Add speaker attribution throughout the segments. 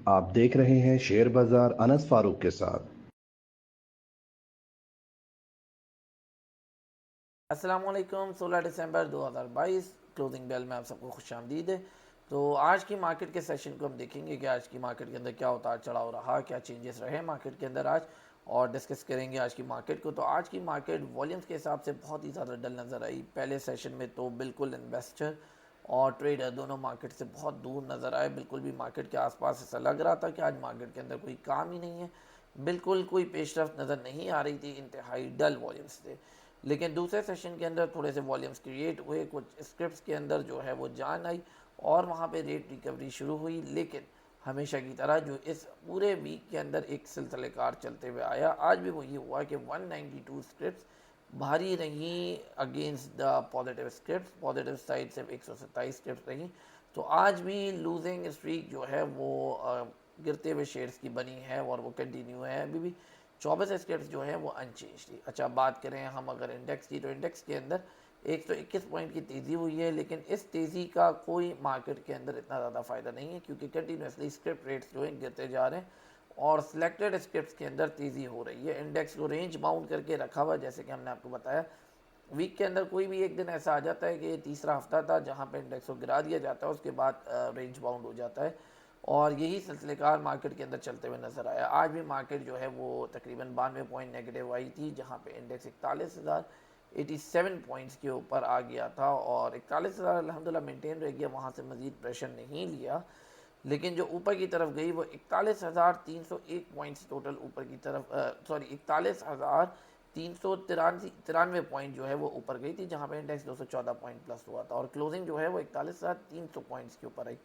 Speaker 1: आप देख रहे हैं शेयर बाजार अनस फारूक के साथ।
Speaker 2: अस्सलाम वालेकुम। 16 दिसंबर 2022 क्लोजिंग बेल में आप सबको खुशामदीद है। तो आज की मार्केट के सेशन को हम देखेंगे कि आज की मार्केट के अंदर क्या उतार चढ़ाव रहा, क्या चेंजेस रहे मार्केट के अंदर आज, और डिस्कस करेंगे आज की मार्केट को। तो आज की मार्केट वॉल्यूम्स के हिसाब से बहुत ही ज़्यादा डल नज़र आई। पहले सेशन में तो बिल्कुल इन्वेस्टर और ट्रेडर दोनों मार्केट से बहुत दूर नज़र आए। बिल्कुल भी मार्केट के आसपास ऐसा लग रहा था कि आज मार्केट के अंदर कोई काम ही नहीं है, बिल्कुल कोई पेशरफ नज़र नहीं आ रही थी, इंतहाई डल वॉल्यूम्स थे। लेकिन दूसरे सेशन के अंदर थोड़े से वॉल्यूम्स क्रिएट हुए, कुछ स्क्रिप्ट्स के अंदर जो है वो जान आई और वहाँ पे रेट रिकवरी शुरू हुई। लेकिन हमेशा की तरह जो इस पूरे वीक के अंदर एक सिलसिलेकार चलते हुए आया, आज भी वही हुआ कि 192 स्क्रिप्ट्स भारी रही against the positive scripts. Positive side सिर्फ 127 स्क्रिप्ट्स रही। तो आज भी लूजिंग स्ट्रीक जो है वो गिरते हुए शेयर्स की बनी है और वो कंटिन्यू है। अभी भी 24 स्क्रिप्ट्स जो है वो अनचेंज थी। अच्छा, बात करें हम अगर इंडेक्स की, तो इंडेक्स के अंदर 121 पॉइंट की तेज़ी हुई है। लेकिन इस तेज़ी का कोई मार्केट के अंदर इतना ज़्यादा फ़ायदा नहीं है, क्योंकि कंटिन्यूसली स्क्रिप्ट रेट्स जो है गिरते जा रहे हैं और सिलेक्टेड स्क्रिप्ट्स के अंदर तेज़ी हो रही है। इंडेक्स को रेंज बाउंड करके रखा हुआ, जैसे कि हमने आपको बताया। वीक के अंदर कोई भी एक दिन ऐसा आ जाता है कि ये तीसरा हफ्ता था जहां पे इंडेक्स को गिरा दिया जाता है, उसके बाद रेंज बाउंड हो जाता है और यही सिलसिलेकार मार्केट के अंदर चलते हुए नजर आया। आज भी मार्केट जो है वो तकरीबन 92 पॉइंट नेगेटिव आई थी, जहां पे इंडेक्स 41,087 पॉइंट्स के ऊपर आ गया था और 41,000 अलहमदिल्ला मेंटेन रह गया, वहां से मजीद प्रेशर नहीं लिया। लेकिन जो ऊपर की तरफ गई वो 41,301 पॉइंट्स टोटल ऊपर की तरफ, सॉरी 41,393 पॉइंट जो है वो ऊपर गई थी, जहां पे इंडेक्स 214 पॉइंट प्लस हुआ था और क्लोजिंग जो है वो 41,300 पॉइंट्स के ऊपर आई।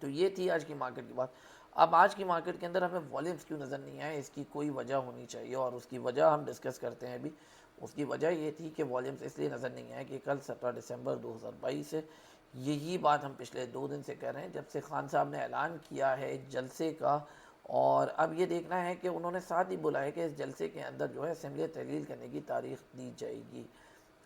Speaker 2: तो ये थी आज की मार्केट की बात। अब आज की मार्केट के अंदर हमें वॉल्यूम्स क्यों नज़र नहीं आए, इसकी कोई वजह होनी चाहिए और उसकी वजह हम डिस्कस करते हैं अभी। उसकी वजह ये थी कि वॉल्यूम्स इसलिए नज़र नहीं आए कि कल 17 दिसंबर 2022 है। यही बात हम पिछले 2 दिन से कर रहे हैं, जब से खान साहब ने ऐलान किया है जलसे का। और अब ये देखना है कि उन्होंने साथ ही बोला है कि इस जलसे के अंदर जो है असम्बली तहलील करने की तारीख दी जाएगी।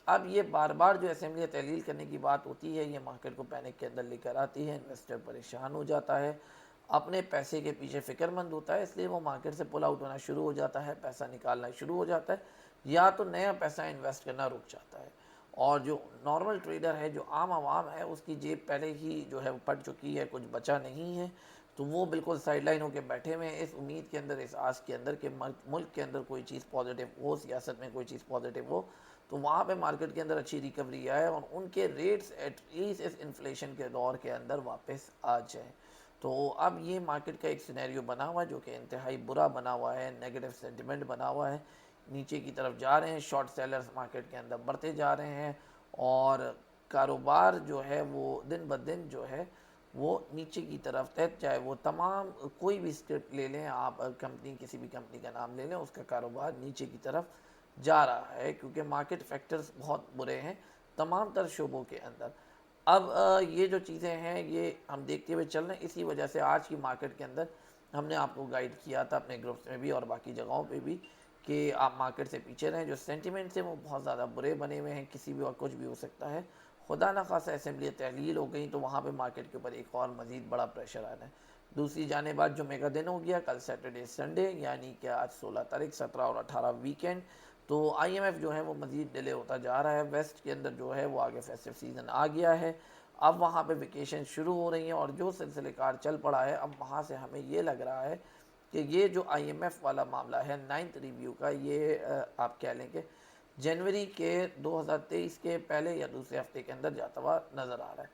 Speaker 2: अब ये बार बार जो असेंबली तहलील करने की बात होती है, ये मार्केट को पैनिक के अंदर लेकर आती है। इन्वेस्टर परेशान हो जाता है, अपने पैसे के पीछे फ़िक्रमंद होता है, इसलिए वो मार्केट से पुल आउट होना शुरू हो जाता है, पैसा निकालना शुरू हो जाता है, या तो नया पैसा इन्वेस्ट करना रुक जाता है। और जो नॉर्मल ट्रेडर है, जो आम आवाम है, उसकी जेब पहले ही जो है पड़ चुकी है, कुछ बचा नहीं है। तो वो बिल्कुल साइडलाइन होकर बैठे हुए हैं, इस उम्मीद के अंदर, इस आस के अंदर कि मुल्क के अंदर कोई चीज़ पॉजिटिव हो, सियासत में कोई चीज़ पॉजिटिव हो, तो वहाँ पे मार्केट के अंदर अच्छी रिकवरी आए और उनके रेट्स एटलीस्ट इस इन्फ्लेशन के दौर के अंदर वापस आ जाए। तो अब ये मार्केट का एक सिनेरियो बना हुआ है जो कि इंतहाई बुरा बना हुआ है, नेगेटिव सेंटिमेंट बना हुआ है। नीचे की तरफ जा रहे हैं, शॉर्ट सेलर्स मार्केट के अंदर बढ़ते जा रहे हैं और कारोबार जो है वो दिन ब दिन जो है वो नीचे की तरफ है। चाहे वो तमाम कोई भी स्क्रिप्ट ले लें आप, कंपनी, किसी भी कंपनी का नाम ले लें, उसका कारोबार नीचे की तरफ जा रहा है, क्योंकि मार्केट फैक्टर्स बहुत बुरे हैं तमाम तर शोबों के अंदर। अब ये जो चीज़ें हैं ये हम देखते हुए चल रहे हैं। इसी वजह से आज की मार्केट के अंदर हमने आपको गाइड किया था अपने ग्रुप्स में भी और बाकी जगहों पे भी कि आप मार्केट से पीछे रहें। जो सेंटिमेंट्स हैं वो बहुत ज़्यादा बुरे बने हुए हैं, किसी भी वक्त कुछ भी हो सकता है। खुदा न खासा असेंबली तहलील हो गई तो वहाँ पे मार्केट के ऊपर एक और मज़ीद बड़ा प्रेशर आ रहा है। दूसरी जानेबाद जुमे का दिन हो गया, कल सैटरडे संडे, यानी कि आज 16 तारीख, 17 और 18 वीकेंड। तो आईएमएफ जो है वो मज़ीद डिले होता जा रहा है। वेस्ट के अंदर जो है वो आगे फेस्टिव सीज़न आ गया है, अब वहाँ पे वेकेशन शुरू हो रही हैं और जो सिलसिलेकार चल पड़ा है, अब वहाँ से हमें ये लग रहा है कि ये जो आईएमएफ वाला मामला है 9th रिव्यू का, ये आप कह लें कि जनवरी के 2023 के पहले या दूसरे हफ्ते के अंदर जाता हुआ नज़र आ रहा है।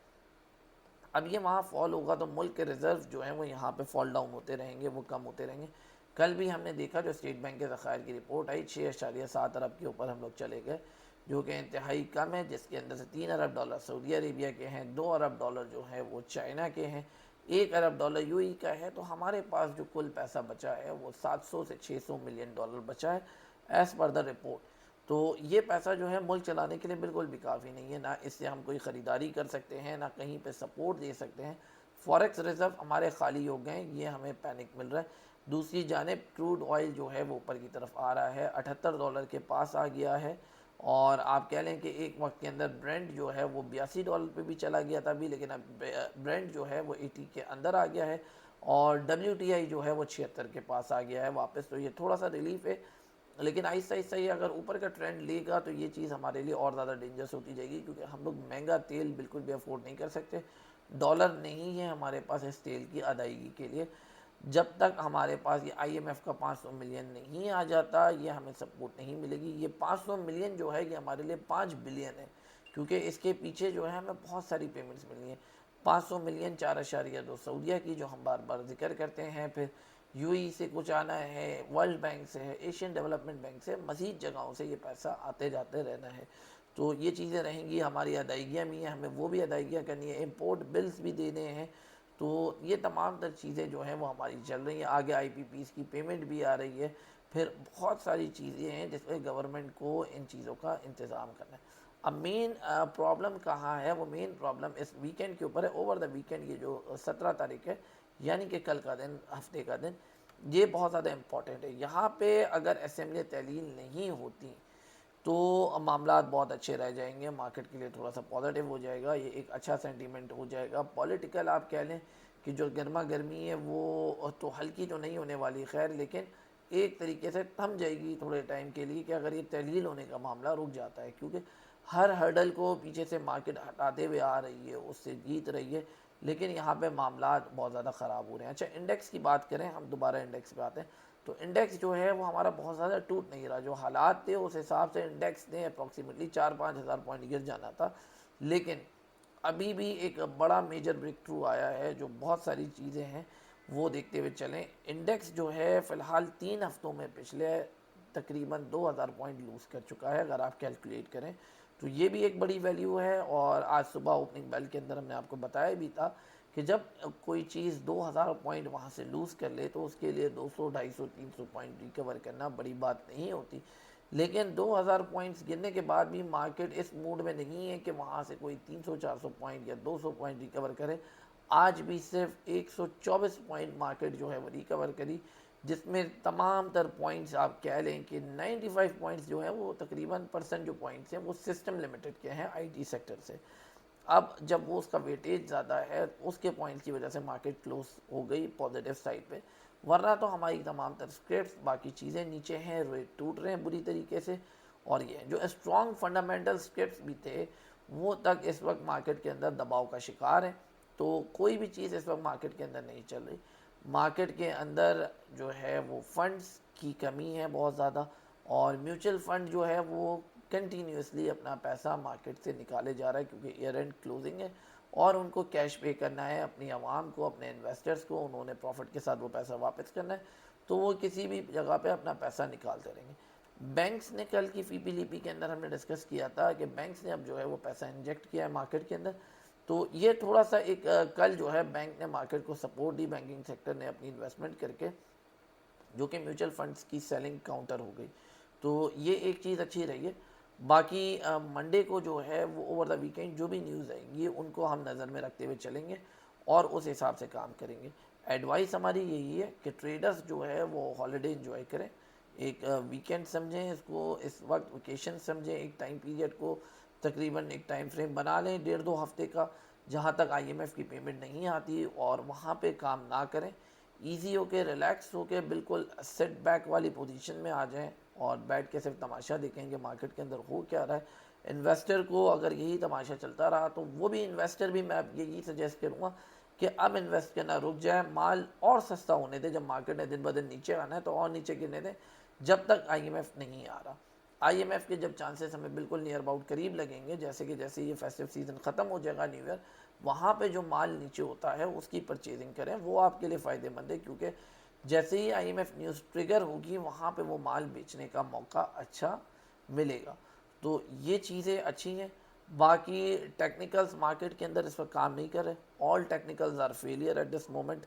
Speaker 2: अब ये वहाँ फॉल होगा तो मुल्क के रिज़र्व जो हैं वो यहाँ पे फॉल डाउन होते रहेंगे, वो कम होते रहेंगे। कल भी हमने देखा जो स्टेट बैंक के ज़खायर की रिपोर्ट आई, 6.7 अरब के ऊपर हम लोग चले गए, जो कि इंतहाई कम है, जिसके अंदर से 3 अरब डॉलर सऊदी अरेबिया के हैं, 2 अरब डॉलर जो है वो चाइना के हैं, 1 अरब डॉलर यूएई का है। तो हमारे पास जो कुल पैसा बचा है वो 700 से 600 मिलियन डॉलर बचा है एज़ पर द रिपोर्ट। तो ये पैसा जो है मुल्क चलाने के लिए बिल्कुल भी काफ़ी नहीं है, ना इससे हम कोई ख़रीदारी कर सकते हैं, ना कहीं पे सपोर्ट दे सकते हैं। फॉरेक्स रिज़र्व हमारे खाली हो गए, ये हमें पैनिक मिल रहा है। दूसरी जानिब क्रूड ऑयल जो है वो ऊपर की तरफ आ रहा है, $78 के पास आ गया है और आप कह लें कि एक वक्त के अंदर ब्रेंट जो है वो $82 पे भी चला गया था अभी, लेकिन अब ब्रेंट जो है वो 80 के अंदर आ गया है और WTI जो है वो 76 के पास आ गया है वापस। तो ये थोड़ा सा रिलीफ है, लेकिन आहिस्ता आहिस्ता ये अगर ऊपर का ट्रेंड लेगा तो ये चीज़ हमारे लिए और ज़्यादा डेंजरस होती जाएगी, क्योंकि हम लोग महंगा तेल बिल्कुल भी अफोर्ड नहीं कर सकते। डॉलर नहीं है हमारे पास इस तेल की अदायगी के लिए। जब तक हमारे पास ये IMF का 500 मिलियन नहीं आ जाता, ये हमें सपोर्ट नहीं मिलेगी। ये 500 मिलियन जो है ये हमारे लिए 5 बिलियन है, क्योंकि इसके पीछे जो है हमें बहुत सारी पेमेंट्स मिली हैं। 500 मिलियन 4.2 सऊदीया की जो हम बार बार जिक्र करते हैं, फिर UAE से कुछ आना है, वर्ल्ड बैंक से है, एशियन डेवलपमेंट बैंक से, मज़ीद जगहों से ये पैसा आते जाते रहना है। तो ये चीज़ें रहेंगी। हमारी अदायगियाँ भी हैं, हमें वो भी अदायगियाँ करनी है, इम्पोर्ट बिल्स भी देने हैं। तो ये तमाम तर चीज़ें जो हैं वो हमारी चल रही हैं। आगे IPPs की पेमेंट भी आ रही है। फिर बहुत सारी चीज़ें हैं जिसमें गवर्नमेंट को इन चीज़ों का इंतज़ाम करना है। अब मेन प्रॉब्लम कहाँ है? वो मेन प्रॉब्लम इस वीकेंड के ऊपर है। ओवर द वीकेंड, ये जो 17 तारीख है, यानी कि कल का दिन, हफ्ते का दिन, ये बहुत ज़्यादा इम्पॉर्टेंट है। यहाँ पे अगर असेंबली तहलील नहीं होती तो मामला बहुत अच्छे रह जाएंगे, मार्केट के लिए थोड़ा सा पॉजिटिव हो जाएगा, ये एक अच्छा सेंटीमेंट हो जाएगा। पॉलिटिकल आप कह लें कि जो गर्मा गर्मी है वो तो हल्की तो नहीं होने वाली, खैर, लेकिन एक तरीके से थम जाएगी थोड़े टाइम के लिए, कि अगर ये तहलील होने का मामला रुक जाता है, क्योंकि हर हर्डल को पीछे से मार्केट हटाते हुए आ रही है, उससे जीत रही है, लेकिन यहाँ पे मामला बहुत ज़्यादा ख़राब हो रहे हैं। अच्छा, इंडेक्स की बात करें, हम दोबारा इंडेक्स पे आते हैं। तो इंडेक्स जो है वो हमारा बहुत ज़्यादा टूट नहीं रहा। जो हालात थे उस हिसाब से इंडेक्स ने अप्रॉक्सीमेटली 4-5 हज़ार पॉइंट गिर जाना था, लेकिन अभी भी एक बड़ा मेजर ब्रेक थ्रू आया है। जो बहुत सारी चीज़ें हैं वो देखते हुए चलें। इंडेक्स जो है फ़िलहाल 3 हफ्तों में पिछले तकरीबन 2000 पॉइंट लूज़ कर चुका है, अगर आप कैलकुलेट करें तो ये भी एक बड़ी वैल्यू है। और आज सुबह ओपनिंग बेल के अंदर हमने आपको बताया भी था कि जब कोई चीज़ 2000 पॉइंट वहाँ से लूज़ कर ले तो उसके लिए 200, 250, 300 पॉइंट रिकवर करना बड़ी बात नहीं होती। लेकिन 2000 पॉइंट्स गिरने के बाद भी मार्केट इस मूड में नहीं है कि वहाँ से कोई 300-400 पॉइंट या 200 पॉइंट रिकवर करे। आज भी सिर्फ 124 पॉइंट मार्केट जो है वो रिकवर करी, जिसमें तमाम तर पॉइंट्स आप कह लें कि 95 पॉइंट्स जो हैं वो तकरीबन परसेंट जो पॉइंट्स हैं वो सिस्टम लिमिटेड के हैं, IT सेक्टर से। अब जब वो उसका वेटेज ज़्यादा है, उसके पॉइंट्स की वजह से मार्केट क्लोज हो गई पॉजिटिव साइड पे, वरना तो हमारी तमाम तर स्क्रिप्ट बाकी चीज़ें नीचे हैं, रेट टूट रहे हैं बुरी तरीके से। और ये जो स्ट्रॉन्ग फंडामेंटल स्क्रिप्ट भी थे वो तक इस वक्त मार्केट के अंदर दबाव का शिकार है। तो कोई भी चीज़ इस वक्त मार्केट के अंदर नहीं चल रही। मार्केट के अंदर जो है वो फंड्स की कमी है बहुत ज़्यादा, और म्यूचुअल फंड जो है वो कंटिन्यूसली अपना पैसा मार्केट से निकाले जा रहा है, क्योंकि ईयर एंड क्लोजिंग है और उनको कैश पे करना है अपनी आवाम को, अपने इन्वेस्टर्स को, उन्होंने प्रॉफिट के साथ वो पैसा वापस करना है। तो वो किसी भी जगह पे अपना पैसा निकालते रहेंगे। बैंक्स ने कल की फीपीलीपी के अंदर हमने डिस्कस किया था कि बैंक्स ने अब जो है वो पैसा इंजेक्ट किया है मार्केट के अंदर। तो ये थोड़ा सा एक कल जो है बैंक ने मार्केट को सपोर्ट दी, बैंकिंग सेक्टर ने अपनी इन्वेस्टमेंट करके, जो कि म्यूचुअल फंड्स की सेलिंग काउंटर हो गई। तो ये एक चीज़ अच्छी रही है। बाकी मंडे को जो है वो ओवर द वीकेंड जो भी न्यूज़ आएंगी उनको हम नज़र में रखते हुए चलेंगे और उस हिसाब से काम करेंगे। एडवाइस हमारी यही है कि ट्रेडर्स जो है वो हॉलीडे इंजॉय करें, एक वीकेंड समझें इसको, इस वक्त वेकेशन समझें, एक टाइम पीरियड को तकरीबन एक टाइम फ्रेम बना लें 1.5-2 हफ्ते का, जहाँ तक IMF की पेमेंट नहीं आती, और वहाँ पे काम ना करें। ईजी होके, रिलैक्स होके, बिल्कुल सेट बैक वाली पोजीशन में आ जाएं और बैठ के सिर्फ तमाशा देखेंगे मार्केट के अंदर हो क्या रहा है। इन्वेस्टर को अगर यही तमाशा चलता रहा तो वो भी इन्वेस्टर भी मैं यही सजेस्ट करूँगा कि अब इन्वेस्ट करना रुक जाए, माल और सस्ता होने दें। जब मार्केट ने दिन ब दिन नीचे आना है तो और नीचे गिरने दें, जब तक IMF नहीं आ रहा। IMF के जब चांसेस हमें बिल्कुल नियर अबाउट करीब लगेंगे, जैसे कि जैसे ये फेस्टिव सीज़न ख़त्म हो जाएगा, न्यू ईयर, वहाँ पे जो माल नीचे होता है उसकी परचेजिंग करें, वो आपके लिए फ़ायदेमंद है, क्योंकि जैसे ही IMF न्यूज़ ट्रिगर होगी वहाँ पे वो माल बेचने का मौका अच्छा मिलेगा। तो ये चीज़ें अच्छी हैं। बाकी टेक्निकल्स मार्केट के अंदर इस वक्त काम नहीं कर रहे, all technicals are failure at this moment.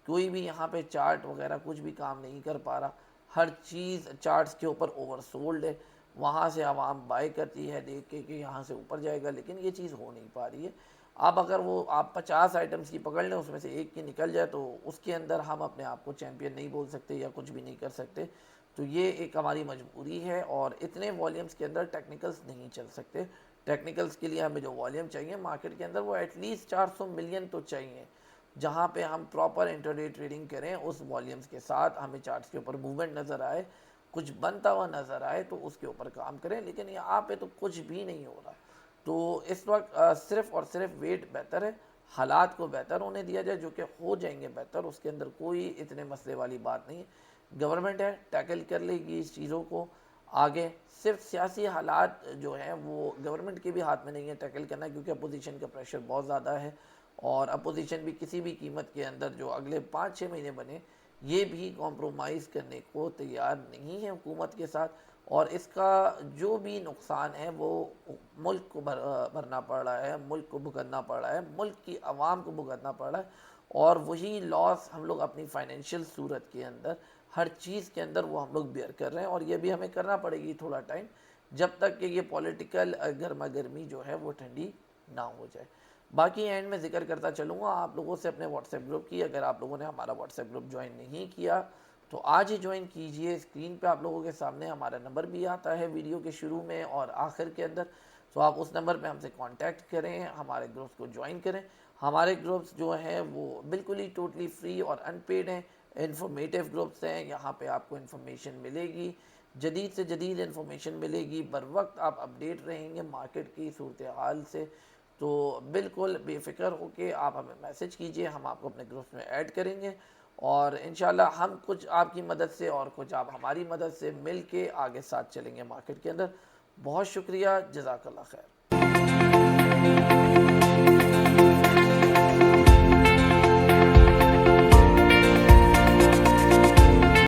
Speaker 2: कोई भी यहाँ पे चार्ट वगैरह कुछ भी काम नहीं कर पा रहा, हर चीज़ चार्ट्स के ऊपर ओवरसोल्ड है। वहाँ से आवाम बाय करती है देख के कि यहाँ से ऊपर जाएगा, लेकिन ये चीज़ हो नहीं पा रही है। अब अगर वो आप 50 आइटम्स की पकड़ लें, उसमें से एक की निकल जाए तो उसके अंदर हम अपने आप को चैम्पियन नहीं बोल सकते या कुछ भी नहीं कर सकते। तो ये एक हमारी मजबूरी है, और इतने वॉल्यूम्स के अंदर टेक्निकल्स नहीं चल सकते। टेक्निकल्स के लिए हमें जो वॉल्यूम चाहिए मार्केट के अंदर वो एटलीस्ट 400 मिलियन तो चाहिए। जहाँ पे हम प्रॉपर इंटरडे ट्रेडिंग करें, उस वॉल्यूम्स के साथ हमें चार्ट्स के ऊपर मूवमेंट नज़र आए, कुछ बनता हुआ नज़र आए तो उसके ऊपर काम करें। लेकिन यहाँ पे तो कुछ भी नहीं हो रहा, तो इस वक्त सिर्फ़ और सिर्फ वेट बेहतर है, हालात को बेहतर होने दिया जाए, जो कि हो जाएंगे बेहतर, उसके अंदर कोई इतने मसले वाली बात नहीं है। गवर्नमेंट है, टैकल कर लेगी इस चीज़ों को आगे। सिर्फ सियासी हालात जो हैं वो गवर्नमेंट के भी हाथ में नहीं है टैकल करना, क्योंकि अपोजिशन का प्रेशर बहुत ज़्यादा है और अपोजिशन भी किसी भी कीमत के अंदर जो अगले 5-6 महीने बने, ये भी कॉम्प्रोमाइज़ करने को तैयार नहीं है हुकूमत के साथ। और इसका जो भी नुकसान है वो मुल्क को भरना पड़ रहा है, मुल्क को भुगतना पड़ रहा है, मुल्क की आवाम को भुगतना पड़ रहा है। और वही लॉस हम लोग अपनी फाइनेंशियल सूरत के अंदर, हर चीज़ के अंदर वो हम लोग बेयर कर रहे हैं। और ये भी हमें करना पड़ेगी थोड़ा टाइम, जब तक कि ये पॉलिटिकल गर्मा गर्मी जो है वो ठंडी ना हो जाए। बाकी एंड में जिक्र करता चलूँगा आप लोगों से अपने व्हाट्सएप ग्रुप की। अगर आप लोगों ने हमारा व्हाट्सएप ग्रुप ज्वाइन नहीं किया तो आज ही ज्वाइन कीजिए। स्क्रीन पे आप लोगों के सामने हमारा नंबर भी आता है वीडियो के शुरू में और आखिर के अंदर, तो आप उस नंबर पे हमसे कांटेक्ट करें, हमारे ग्रुप्स को ज्वाइन करें। हमारे ग्रुप्स जो हैं वो बिल्कुल ही टोटली फ्री और अनपेड हैं, इन्फॉर्मेटिव ग्रुप्स हैं। यहाँ पे आपको इन्फॉर्मेशन मिलेगी, जदीद से जदीद इन्फॉर्मेशन मिलेगी, बर वक्त आप अपडेट रहेंगे मार्केट की सूरत हाल से। तो बिल्कुल बेफ़िक्र होके आप हमें मैसेज कीजिए, हम आपको अपने ग्रुप्स में ऐड करेंगे और इंशाल्लाह हम कुछ आपकी मदद से और कुछ आप हमारी मदद से मिल के आगे साथ चलेंगे मार्केट के अंदर। बहुत शुक्रिया, जज़ाकल्लाह खैर।